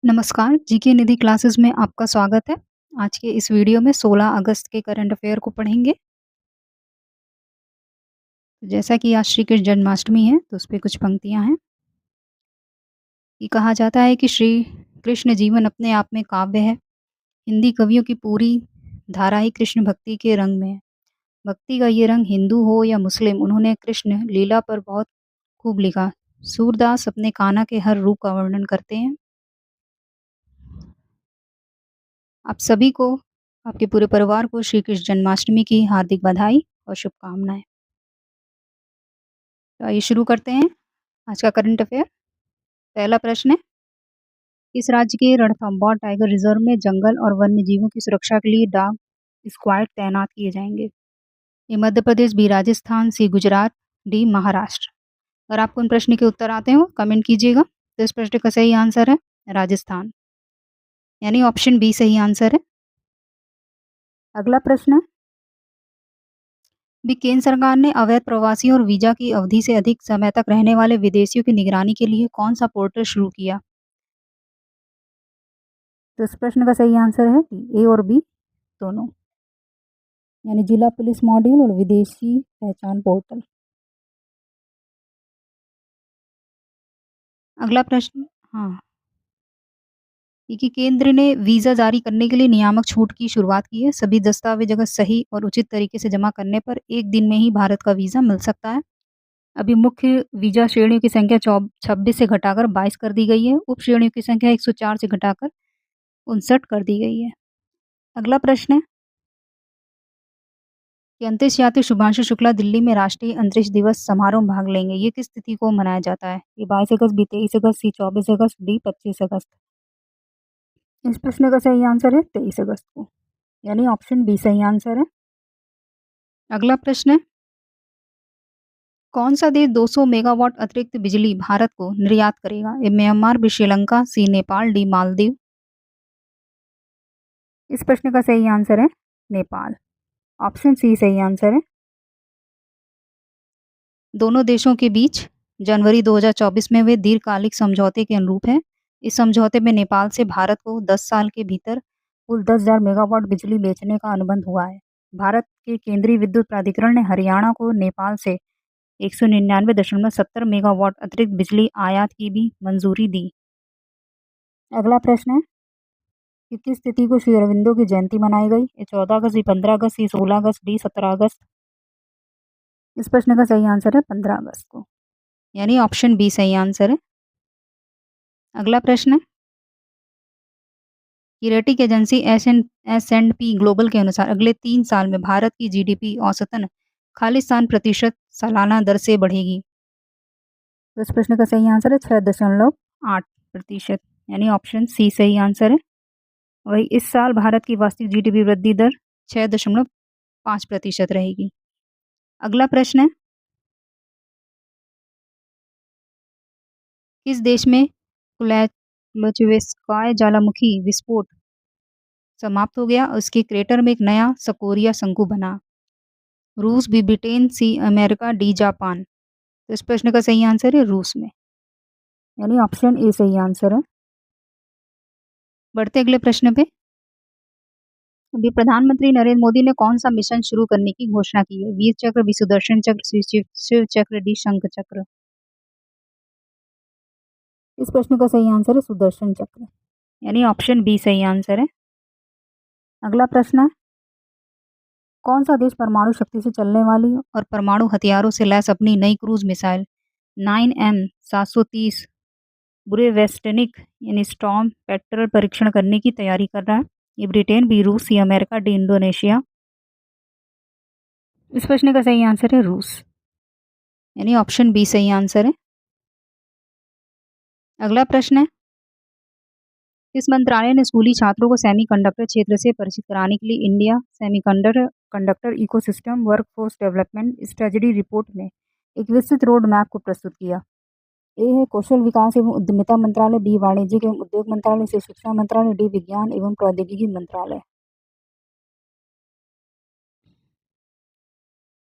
नमस्कार, जीके निधि क्लासेस में आपका स्वागत है। आज के इस वीडियो में 16 अगस्त के करंट अफेयर को पढ़ेंगे। तो जैसा कि आज श्री कृष्ण जन्माष्टमी है, तो उसपे कुछ पंक्तियाँ हैं कि कहा जाता है कि श्री कृष्ण जीवन अपने आप में काव्य है। हिंदी कवियों की पूरी धारा ही कृष्ण भक्ति के रंग में है। भक्ति का ये रंग हिंदू हो या मुस्लिम, उन्होंने कृष्ण लीला पर बहुत खूब लिखा। सूरदास अपने कान्हा के हर रूप का वर्णन करते हैं। आप सभी को, आपके पूरे परिवार को श्री कृष्ण जन्माष्टमी की हार्दिक बधाई और शुभकामनाएँ। तो आइए शुरू करते हैं आज का करंट अफेयर। पहला प्रश्न है, किस राज्य के रणथंभौर टाइगर रिजर्व में जंगल और वन्य जीवों की सुरक्षा के लिए डॉग स्क्वाड तैनात किए जाएंगे? ए मध्य प्रदेश, बी राजस्थान, सी गुजरात, डी महाराष्ट्र। अगर आपको इन प्रश्न के उत्तर आते हो कमेंट कीजिएगा। तो इस प्रश्न का सही आंसर है राजस्थान, यानी ऑप्शन बी सही आंसर है। अगला प्रश्न है, भी केंद्र सरकार ने अवैध प्रवासियों और वीजा की अवधि से अधिक समय तक रहने वाले विदेशियों की निगरानी के लिए कौन सा पोर्टल शुरू किया? तो इस प्रश्न का सही आंसर है ए और बी दोनों, यानी जिला पुलिस मॉड्यूल और विदेशी पहचान पोर्टल। अगला प्रश्न, हाँ, ये कि केंद्र ने वीज़ा जारी करने के लिए नियामक छूट की शुरुआत की है। सभी दस्तावेज अगर सही और उचित तरीके से जमा करने पर 1 दिन में ही भारत का वीज़ा मिल सकता है। अभी मुख्य वीज़ा श्रेणियों की संख्या 26 से घटाकर 22 कर दी गई है। उप श्रेणियों की संख्या 104 से घटाकर 59 कर दी गई है। अगला प्रश्न है कि अंतरिक्ष यात्री शुभांशु शुक्ला दिल्ली में राष्ट्रीय अंतरिक्ष दिवस समारोह में भाग लेंगे। ये किस तिथि को मनाया जाता है? ये 22 अगस्त, बी 23 अगस्त, सी 24 अगस्त, डी 25 अगस्त। इस प्रश्न का सही आंसर है 23 अगस्त को, यानी ऑप्शन बी सही आंसर है। अगला प्रश्न है, कौन सा देश 200 मेगावाट अतिरिक्त बिजली भारत को निर्यात करेगा? ए म्यांमार, बी श्रीलंका, सी नेपाल, डी मालदीव। इस प्रश्न का सही आंसर है नेपाल, ऑप्शन सी सही आंसर है। दोनों देशों के बीच जनवरी 2024 में हुए दीर्घकालिक समझौते के अनुरूप है। इस समझौते में नेपाल से भारत को 10 साल के भीतर कुल 10,000 मेगावाट बिजली बेचने का अनुबंध हुआ है। भारत के केंद्रीय विद्युत प्राधिकरण ने हरियाणा को नेपाल से 199.70 मेगावाट अतिरिक्त बिजली आयात की भी मंजूरी दी। अगला प्रश्न है कि किस तिथि को श्री अरविंदो की जयंती मनाई गई? ये 14 अगस्त, सी 15 अगस्त, सी 16 अगस्त, डी 17 अगस्त। इस प्रश्न का सही आंसर है 15 अगस्त को, यानी ऑप्शन बी सही आंसर है। अगला प्रश्न है कि rating agency S and P global के अनुसार अगले 3 साल में भारत की जीडीपी औसतन खालिस्तान प्रतिशत सालाना दर से बढ़ेगी। तो इस प्रश्न का सही आंसर है 6.8%, यानी ऑप्शन सी सही आंसर है। वही इस साल भारत की वास्तविक जीडीपी वृद्धि दर 6.5% रहेगी। अगला प्रश्न है, किस देश में क्लोचवेस्काय ज्वालामुखी विस्फोट समाप्त हो गया? उसके क्रेटर में एक नया सकोरिया शंकु बना। रूस, B Britain, C America, D Japan. तो इस प्रश्न का सही आंसर है रूस में, यानी ऑप्शन ए सही आंसर है। बढ़ते अगले प्रश्न पे। अभी प्रधानमंत्री नरेंद्र मोदी ने कौन सा मिशन शुरू करने की घोषणा की है? वीर चक्र, बी सुदर्शन चक्र, सी शिव चक्र, डी शंख चक्र। इस प्रश्न का सही आंसर है सुदर्शन चक्र, यानी ऑप्शन बी सही आंसर है। अगला प्रश्न है, कौन सा देश परमाणु शक्ति से चलने वाली और परमाणु हथियारों से लैस अपनी नई क्रूज मिसाइल 9M730 बुरेवेस्टनिक यानी स्टॉर्म पेट्रोल परीक्षण करने की तैयारी कर रहा है? ये ब्रिटेन, बी रूस, सी अमेरिका, डी इंडोनेशिया। इस प्रश्न का सही आंसर है रूस, यानी ऑप्शन बी सही आंसर है। अगला प्रश्न है, किस मंत्रालय ने स्कूली छात्रों को सेमीकंडक्टर क्षेत्र से परिचित कराने के लिए India semiconductor conductor ecosystem workforce development strategy report में एक विस्तृत रोड मैप को प्रस्तुत किया? ए है कौशल विकास एवं उद्यमिता मंत्रालय, बी वाणिज्यिक एवं उद्योग मंत्रालय, सी शिक्षा मंत्रालय, डी विज्ञान एवं प्रौद्योगिकी मंत्रालय।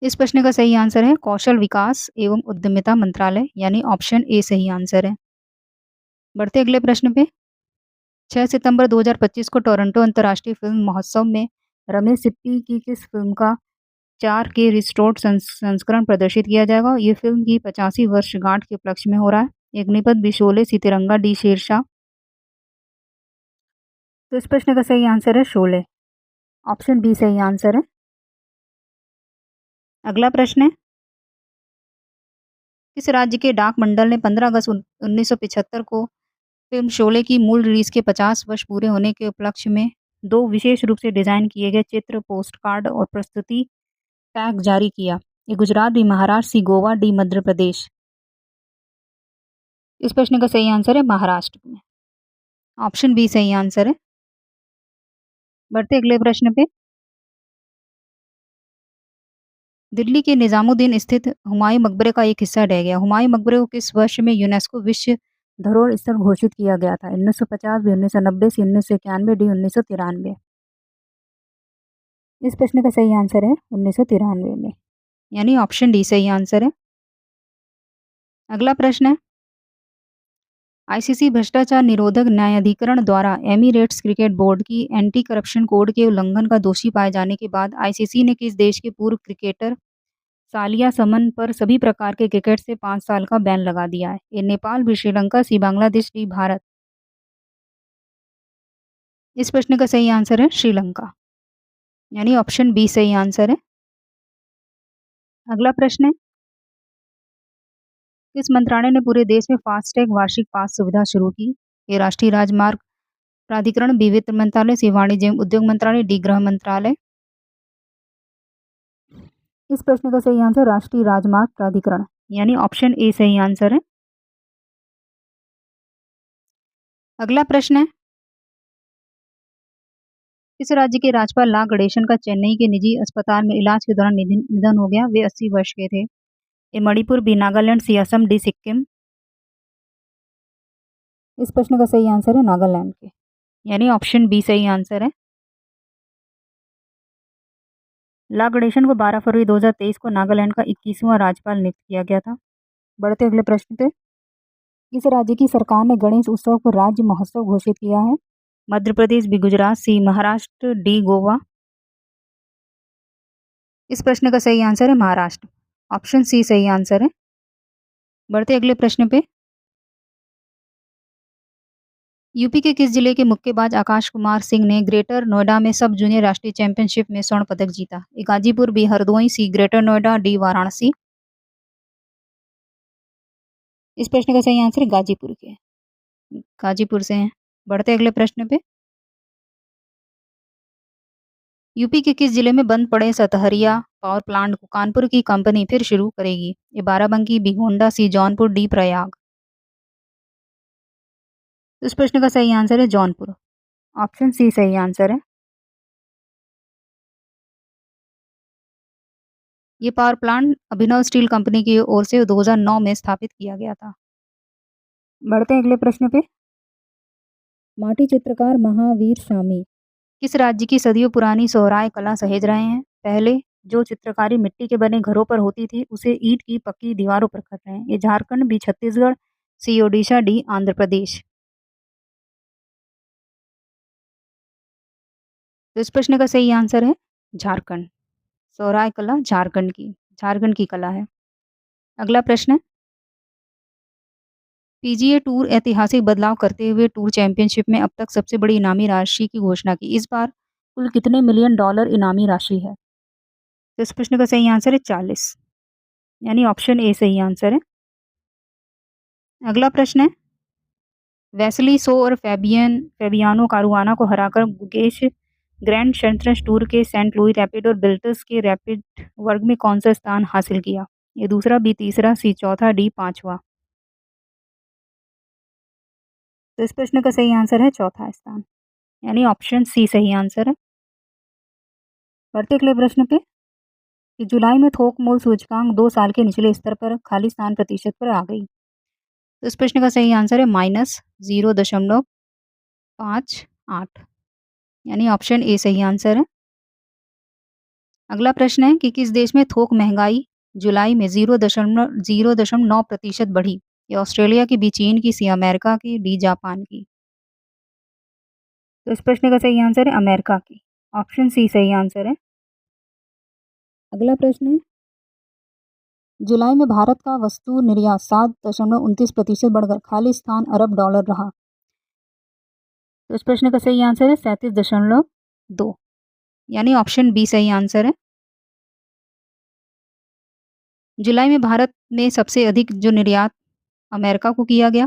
इस प्रश्न का सही आंसर है कौशल विकास एवं उद्यमिता मंत्रालय, यानी ऑप्शन ए सही आंसर है। बढ़ते अगले प्रश्न पे। 6 सितंबर 2025 को टोरंटो अंतर्राष्ट्रीय फिल्म महोत्सव में रमेश सिप्पी की किस फिल्म का 4 के रिस्टोर्ड संस्करण प्रदर्शित किया जाएगा? ये फिल्म की 85 वर्षगांठ के उपलक्ष्य में हो रहा है। अग्निपथ, बी शोले, सी तिरंगा, डी शेरशाह। तो इस प्रश्न का सही आंसर है शोले। ऑप्शन बी सही आंसर है। अगला प्रश्न है, किस राज्य के डाक मंडल ने 15 अगस्त 1975 को फिल्म शोले की मूल रिलीज के 50 वर्ष पूरे होने के उपलक्ष्य में 2 विशेष रूप से डिजाइन किए गए चित्र, पोस्टकार्ड और प्रस्तुति पैक जारी किया? ये गुजरात, बी महाराष्ट्र, सी गोवा, डी मध्य प्रदेश। इस प्रश्न का सही आंसर है महाराष्ट्र में। ऑप्शन बी सही आंसर है। बढ़ते अगले प्रश्न पे। दिल्ली के निजामुद्दीन स्थित हुमायूं मकबरे का एक हिस्सा ढह गया। हुमायूं मकबरे को किस वर्ष में यूनेस्को विश्व धरोहर स्थल घोषित किया गया था? 1950, बी 1990, सी 1991, डी 1993। इस प्रश्न का सही आंसर है 1993 में, यानी ऑप्शन डी सही आंसर है। अगला प्रश्न है, आईसीसी भ्रष्टाचार निरोधक न्यायाधिकरण द्वारा एमिरेट्स क्रिकेट बोर्ड की एंटी करप्शन कोड के उल्लंघन का दोषी पाए जाने के बाद आईसीसी ने किस देश के पूर्व क्रिकेटर सालिया समन पर सभी प्रकार के क्रिकेट से 5 साल का बैन लगा दिया है? ये नेपाल, बी श्रीलंका, सी बांग्लादेश, डी भारत। इस प्रश्न का सही आंसर है श्रीलंका, यानी ऑप्शन बी सही आंसर है। अगला प्रश्न है, किस मंत्रालय ने पूरे देश में फास्टैग वार्षिक पास सुविधा शुरू की? ये राष्ट्रीय राजमार्ग प्राधिकरण, बी वित्त मंत्रालय, सी वाणिज्य एवं उद्योग मंत्रालय, डी गृह मंत्रालय। इस प्रश्न का सही आंसर राष्ट्रीय राजमार्ग प्राधिकरण, यानी ऑप्शन ए सही आंसर है। अगला प्रश्न है, किस राज्य के राज्यपाल ला गणेशन का चेन्नई के निजी अस्पताल में इलाज के दौरान निधन हो गया? वे 80 वर्ष के थे। ए मणिपुर, बी नागालैंड, सी असम, डी सिक्किम। इस प्रश्न का सही आंसर है नागालैंड के, यानी ऑप्शन बी सही आंसर है। ला गणेशन को 12 फरवरी 2023 को नागालैंड का 21वां राज्यपाल नियुक्त किया गया था। बढ़ते अगले प्रश्न पे। किस राज्य की सरकार ने गणेश उत्सव को राज्य महोत्सव घोषित किया है? मध्य प्रदेश, बी गुजरात, सी महाराष्ट्र, डी गोवा। इस प्रश्न का सही आंसर है महाराष्ट्र, ऑप्शन सी सही आंसर है। बढ़ते अगले प्रश्न पे। यूपी के किस जिले के मुक्केबाज आकाश कुमार सिंह ने ग्रेटर नोएडा में सब जूनियर राष्ट्रीय चैंपियनशिप में स्वर्ण पदक जीता? ए गाजीपुर, बी हरदोई, सी ग्रेटर नोएडा, डी वाराणसी। इस प्रश्न का सही आंसर है गाजीपुर के, गाजीपुर से हैं। बढ़ते अगले प्रश्न पे। यूपी के किस जिले में बंद पड़े सतहरिया पावर प्लांट को कानपुर की कंपनी फिर शुरू करेगी? ए बाराबंकी, बी गोंडा, सी जौनपुर, डी प्रयाग। इस प्रश्न का सही आंसर है जौनपुर, ऑप्शन सी सही आंसर है। ये पावर प्लांट अभिनव स्टील कंपनी की ओर से 2009 में स्थापित किया गया था। बढ़ते हैं अगले प्रश्न पे। माटी चित्रकार महावीर शामी किस राज्य की सदियों पुरानी सोहराय कला सहेज रहे हैं? पहले जो चित्रकारी मिट्टी के बने घरों पर होती थी उसे ईंट की पक्की दीवारों पर कर रहे हैं। ये झारखंड, बी छत्तीसगढ़, सी ओडिशा, डी आंध्र प्रदेश। तो इस प्रश्न का सही आंसर है झारखंड। सोहराय कला झारखंड की कला है। अगला प्रश्न है, पीजीए टूर ऐतिहासिक बदलाव करते हुए टूर चैंपियनशिप में अब तक सबसे बड़ी इनामी राशि की घोषणा की। इस बार कुल कितने मिलियन डॉलर इनामी राशि है? तो इस प्रश्न का सही आंसर है 40, यानी ऑप्शन ए सही आंसर है। अगला प्रश्न है, वेस्ली सो और फेबियानो कारुआना को हराकर गुकेश ग्रैंड चैंपियंस टूर के सेंट लुई रैपिड और बिल्टर्स के रैपिड वर्ग में कौन सा स्थान हासिल किया? ये दूसरा, बी तीसरा, सी चौथा, डी पांचवा। तो इस प्रश्न का सही आंसर है चौथा स्थान, यानी ऑप्शन सी सही आंसर है। बढ़ते अगले प्रश्न पे कि जुलाई में थोक मूल्य सूचकांक 2 साल के निचले स्तर पर खालिस्तान प्रतिशत पर आ गई। तो इस प्रश्न का सही आंसर है -0.58, यानी ऑप्शन ए सही आंसर है। अगला प्रश्न है कि किस देश में थोक महंगाई जुलाई में 0.09% बढ़ी? ये ऑस्ट्रेलिया की, बी चीन की, सी अमेरिका की, डी जापान की। तो इस प्रश्न का सही आंसर है अमेरिका की। ऑप्शन सी सही आंसर है। अगला प्रश्न है, जुलाई में भारत का वस्तु निर्यात 7.29% बढ़कर खालिस्तान अरब डॉलर रहा। तो इस प्रश्न का सही आंसर है 37.2, यानी ऑप्शन बी सही आंसर है। जुलाई में भारत में सबसे अधिक जो निर्यात अमेरिका को किया गया,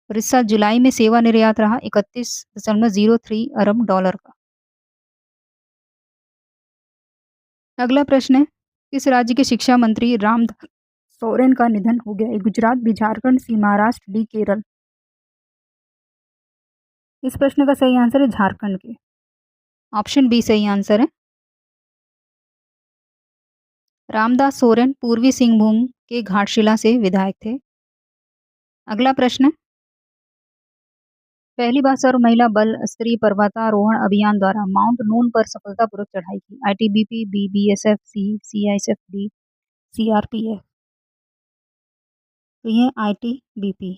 और इस साल जुलाई में सेवा निर्यात रहा 31.03 अरब डॉलर का। अगला प्रश्न है, किस राज्य के शिक्षा मंत्री रामदास सोरेन का निधन हो गया? ए गुजरात, बी झारखंड, सी महाराष्ट्र, डी केरल। इस प्रश्न का सही आंसर है झारखंड के। ऑप्शन बी सही आंसर है। रामदास सोरेन पूर्वी सिंहभूम के घाटशिला से विधायक थे। अगला प्रश्न है, पहली बार सर्व महिला बल स्तरीय पर्वतारोहण अभियान द्वारा माउंट नून पर सफलतापूर्वक चढ़ाई की। आईटीबीपी, बी बीएसएफ, सी सीआईएसएफ, डी सीआरपीएफ। तो ये आईटीबीपी।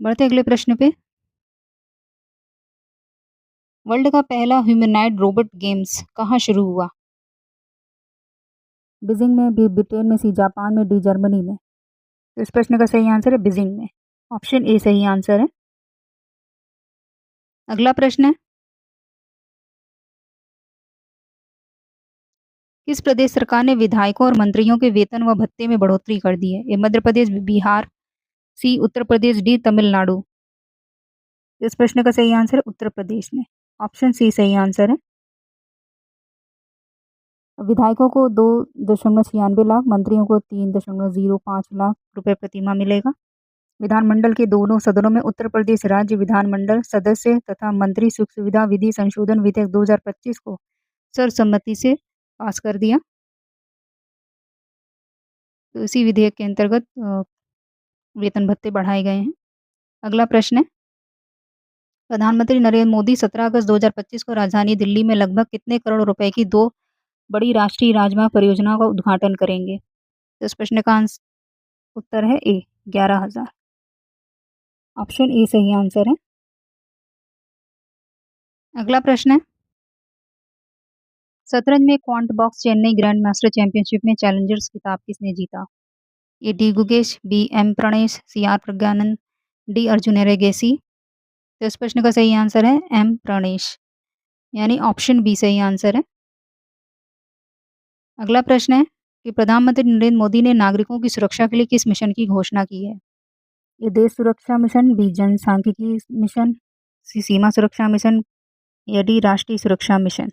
बढ़ते अगले प्रश्न पे। वर्ल्ड का पहला ह्यूमनॉइड रोबोट गेम्स कहाँ शुरू हुआ? बीजिंग में, बी ब्रिटेन में, सी जापान में, डी जर्मनी में। तो इस प्रश्न का सही आंसर है बीजिंग में। ऑप्शन ए सही आंसर है। अगला प्रश्न है, किस प्रदेश सरकार ने विधायकों और मंत्रियों के वेतन व भत्ते में बढ़ोतरी कर दी है? ए मध्य प्रदेश, बिहार, सी उत्तर प्रदेश, डी तमिलनाडु। इस प्रश्न का सही आंसर है उत्तर प्रदेश ने। ऑप्शन सी सही आंसर है। विधायकों को 2.96 लाख, मंत्रियों को 3.05 लाख रुपए प्रतिमाह मिलेगा। विधानमंडल के दोनों सदनों में उत्तर प्रदेश राज्य विधानमंडल सदस्य तथा मंत्री सुख सुविधा विधि संशोधन विधेयक 2025 को सर्वसम्मति से पास कर दिया। तो इसी विधेयक के अंतर्गत वेतन भत्ते बढ़ाए गए हैं। अगला प्रश्न है, प्रधानमंत्री नरेंद्र मोदी 17 अगस्त 2025 को राजधानी दिल्ली में लगभग कितने करोड़ रुपए की 2 बड़ी राष्ट्रीय राजमार्ग परियोजनाओं का उद्घाटन करेंगे? तो इस प्रश्न का उत्तर है ए 11,000। ऑप्शन ए सही आंसर है। अगला प्रश्न है, शतरंज में quant box Chennai grand master championship में चैलेंजर्स खिताब किसने जीता? A D Gukesh, B M Pranesh, C R Praggnanandhaa, D Arjun Erigaisi. तो इस प्रश्न का सही आंसर है एम प्रणेश, यानी ऑप्शन बी सही आंसर है। अगला प्रश्न है कि प्रधानमंत्री नरेंद्र मोदी ने नागरिकों की सुरक्षा के लिए किस मिशन की घोषणा की है? ये देश सुरक्षा मिशन, बी जनसांख्यिकी मिशन, सी सीमा सुरक्षा मिशन, या डी राष्ट्रीय सुरक्षा मिशन।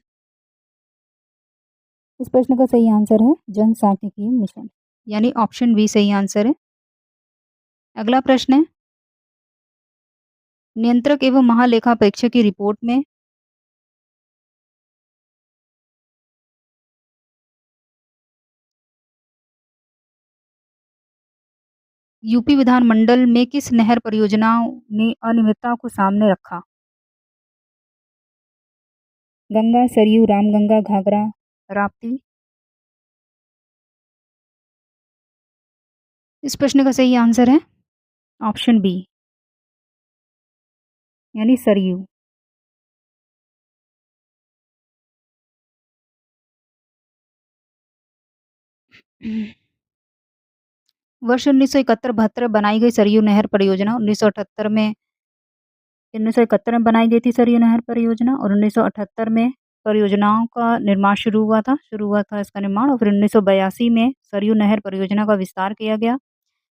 इस प्रश्न का सही आंसर है जनसांख्यिकी मिशन, यानी ऑप्शन बी सही आंसर है। अगला प्रश्न है, नियंत्रक एवं महालेखा परीक्षक की रिपोर्ट में यूपी विधानमंडल में किस नहर परियोजना ने अनियमितता को सामने रखा? गंगा, सरयू, रामगंगा, घाघरा, राप्ती। इस प्रश्न का सही आंसर है ऑप्शन बी, यानी सरयू। वर्ष 1971-72 बनाई गई सरयू नहर परियोजना 1971 में बनाई गई थी सरयू नहर परियोजना, और 1978 में परियोजनाओं का निर्माण शुरू हुआ था इसका निर्माण, और फिर 1982 में सरयू नहर परियोजना का विस्तार किया गया।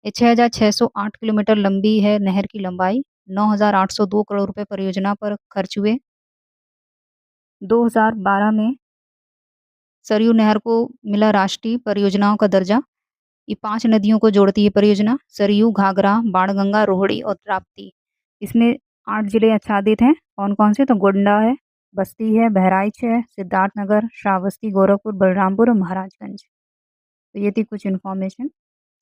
ये 6,608 किलोमीटर लंबी है नहर की लंबाई। 9,802 करोड़ रुपए परियोजना पर खर्च हुए। 2012 में सरयू नहर को मिला राष्ट्रीय परियोजनाओं का दर्जा। ये 5 नदियों को जोड़ती है परियोजना, सरयू, घाघरा, बाणगंगा, रोहिणी और राप्ती। इसमें 8 जिले आच्छादित हैं। कौन-कौन से? तो गोंडा है, बस्ती है, बहराइच है, सिद्धार्थनगर, श्रावस्ती, गोरखपुर, बलरामपुर और महाराजगंज। तो ये थी कुछ इन्फॉर्मेशन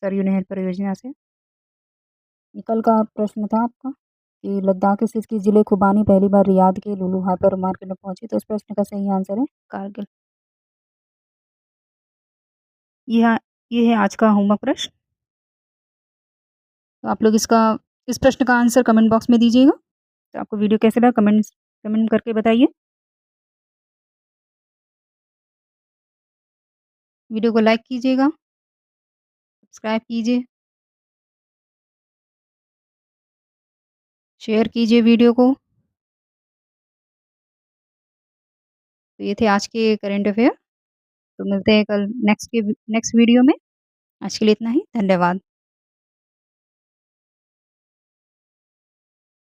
सरयू नहर परियोजना से। ये कल का प्रश्न था आपका कि लद्दाख स्थित किस जिले खुबानी पहली बार रियाद के लुलु हाइपर मार्केट में पहुंची? तो इस प्रश्न का सही आंसर है कारगिल। यह ये है आज का होमवर्क प्रश्न। तो आप लोग इसका इस प्रश्न का आंसर कमेंट बॉक्स में दीजिएगा। तो आपको वीडियो कैसे लगा कमेंट करके बताइए। वीडियो को लाइक कीजिएगा, सब्सक्राइब कीजिए, शेयर कीजिए वीडियो को। तो ये थे आज के करंट अफेयर। तो मिलते हैं कल नेक्स्ट वीडियो में। आज के लिए इतना ही। धन्यवाद।